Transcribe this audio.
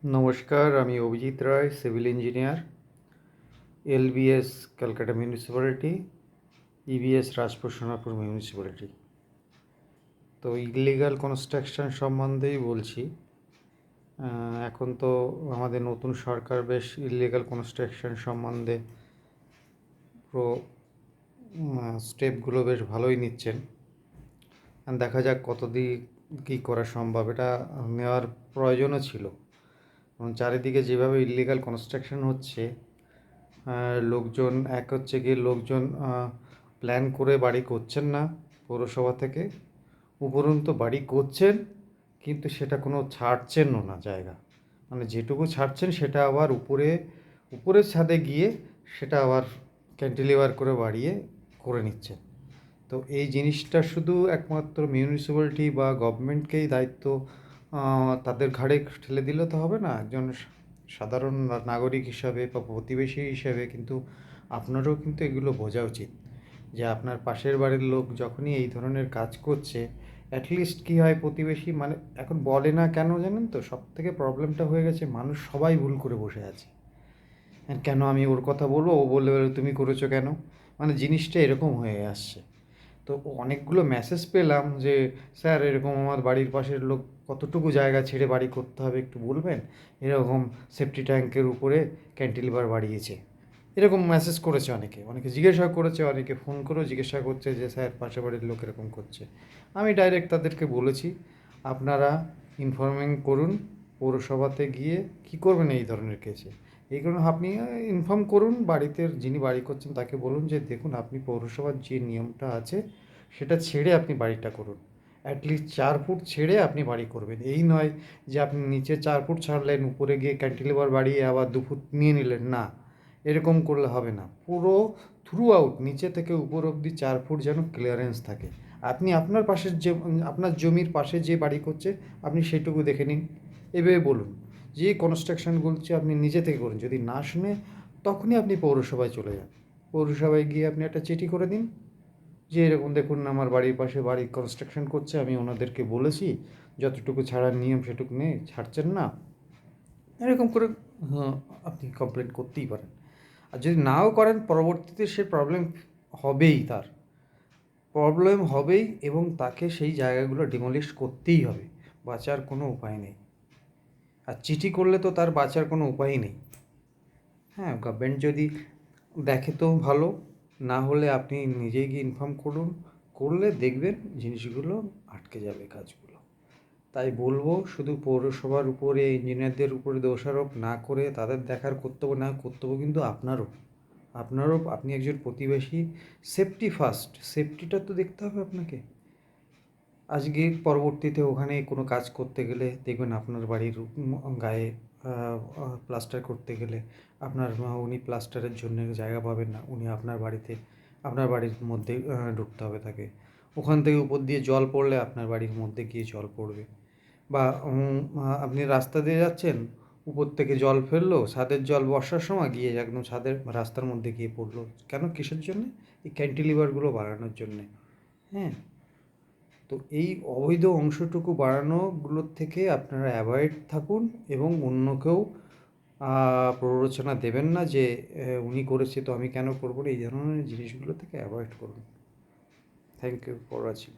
নমস্কার, আমি Abhijit Roy, civil engineer, LBS Calcutta municipality, EBS Rajpur Sonarpur municipality. তো ইলিগাল কনস্ট্রাকশন সম্বন্ধেই বলছি। এখন তো আমাদের নতুন সরকার বেশ ইলিগাল কনস্ট্রাকশন সম্বন্ধে পুরো স্টেপগুলো বেশ ভালোই নিচ্ছেন। দেখা যাক কতদিন কী করা সম্ভব। এটা নেওয়ার প্রয়োজনও ছিল, কারণ চারিদিকে যেভাবে ইলিগাল কনস্ট্রাকশন হচ্ছে, লোকজন হচ্ছে গিয়ে লোকজন প্ল্যান করে বাড়ি করছেন না পৌরসভা থেকে, উপরন্তু বাড়ি করছেন কিন্তু সেটা কোনো ছাড়ছেনও না জায়গা। মানে যেটুকু ছাড়ছেন সেটা আবার উপরের ছাদে গিয়ে সেটা আবার ক্যান্টিলিভার করে বাড়িয়ে করে নিচ্ছেন। তো এই জিনিসটা শুধু একমাত্র মিউনিসিপ্যালিটি বা গভর্নমেন্টকেই দায়িত্ব তাদের ঘাড়ে ঠেলে দিলে তো হবে না। একজন সাধারণ নাগরিক হিসাবে বা প্রতিবেশী হিসাবে কিন্তু আপনারও কিন্তু এগুলো বোঝা উচিত যে আপনার পাশের বাড়ির লোক যখনই এই ধরনের কাজ করছে, অ্যাটলিস্ট কী হয়, প্রতিবেশী মানে এখন বলে না কেন জানেন তো, সব থেকে প্রবলেমটা হয়ে গেছে মানুষ সবাই ভুল করে বসে আছে। কেন আমি ওর কথা বলবো, ও বললে তুমি করেছো কেন, মানে জিনিসটা এরকম হয়ে আসছে। তো অনেকগুলো মেসেজ পেলাম যে স্যার এরকম আমার বাড়ির পাশের লোক কতটুকু জায়গা ছেড়ে বাড়ি করতে হবে একটু বলবেন, এরকম সেফটি ট্যাঙ্কের উপরে ক্যান্টিলিভার বাড়িয়েছে, এরকম মেসেজ করেছে। অনেকে জিজ্ঞাসা করেছে, অনেকে ফোন করেও জিজ্ঞাসা করছে যে স্যার পাশের বাড়ির লোক এরকম করছে। আমি ডাইরেক্ট তাদেরকে বলেছি আপনারা ইনফর্মিং করুন পৌরসভাতে গিয়ে, কি করবেন এই ধরনের কেসে। এই কারণে আপনি ইনফর্ম করুন বাড়িতে, যিনি বাড়ি করছেন তাকে বলুন যে দেখুন আপনি পৌরসভার যে নিয়মটা আছে সেটা ছেড়ে আপনি বাড়িটা করুন। অ্যাটলিস্ট 4 ফুট ছেড়ে আপনি বাড়ি করবেন। এই নয় যে আপনি নিচে 4 ফুট ছাড়লেন, উপরে গিয়ে ক্যান্টিলিভার বাড়িয়ে আবার 2 ফুট নিয়ে নিলেন, না, এরকম করলে হবে না। পুরো থ্রু আউট নিচে থেকে উপর অবধি 4 ফুট যেন ক্লিয়ারেন্স থাকে। আপনি আপনার পাশের যে আপনার জমির পাশে যে বাড়ি করছে আপনি সেটুকু দেখে নিন, এভাবে বলুন যে কনস্ট্রাকশন বলছে আপনি নিজে থেকে করুন। যদি না শুনে তখনই আপনি পৌরসভায় চলে যান, পৌরসভায় গিয়ে আপনি একটা চিঠি করে দিন যে এরকম দেখুন আমার বাড়ির পাশে বাড়ি কনস্ট্রাকশন করছে, আমি ওনাদেরকে বলেছি যতটুকু ছাড়ার নিয়ম সেটুকু নেই, ছাড়ছেন না, এরকম করে আপনি কমপ্লেন করতেই পারেন। আর যদি নাও করেন পরবর্তীতে সে প্রবলেম হবেই এবং তাকে সেই জায়গাগুলো ডিমলিশ করতেই হবে, বাঁচার কোনো উপায় নেই। আর চিঠি করলে তো তার বাঁচার কোনো উপায়ই নেই। হ্যাঁ, গভর্নমেন্ট যদি দেখে তো ভালো, না হলে আপনি নিজেই গিয়ে ইনফর্ম করুন, করলে দেখবেন জিনিসগুলো আটকে যাবে কাজগুলো। তাই বলবো শুধু পৌরসভার উপরে ইঞ্জিনিয়ারদের উপরে দোষারোপ না করে তাদের দেখার কর্তব্য কিন্তু আপনারও আপনি একজন প্রতিবেশী। সেফটি ফার্স্ট, সেফটিটা তো দেখতে হবে আপনাকে। আজকে পরবর্তীতে ওখানে কোনো কাজ করতে গেলে দেখবেন আপনার বাড়ির গায়ে প্লাস্টার করতে গেলে উনি প্লাস্টারের জন্য জায়গা পাবেন না, উনি আপনার বাড়ির মধ্যে ঢুকতে হবে তাকে। ওখান থেকে উপর দিয়ে জল পড়লে আপনার বাড়ির মধ্যে গিয়ে জল পড়বে। বা আপনি রাস্তা দিয়ে যাচ্ছেন, উপর থেকে জল ফেললো, ছাদের জল বর্ষার সময় গিয়ে একদম ছাদের রাস্তার মধ্যে গিয়ে পড়লো। কেন, কিসের জন্যে? এই ক্যান্টিলিভারগুলো বাড়ানোর জন্যে। হ্যাঁ, তো এই অবৈধ অংশটুকু বাড়ানোগুলোর থেকে আপনারা অ্যাভয়েড থাকুন এবং অন্যকেও প্ররোচনা দেবেন না যে উনি করেছে তো আমি কেন করবো না, এই ধরনের জিনিসগুলো থেকে অ্যাভয়েড করুন। Thank you for watching.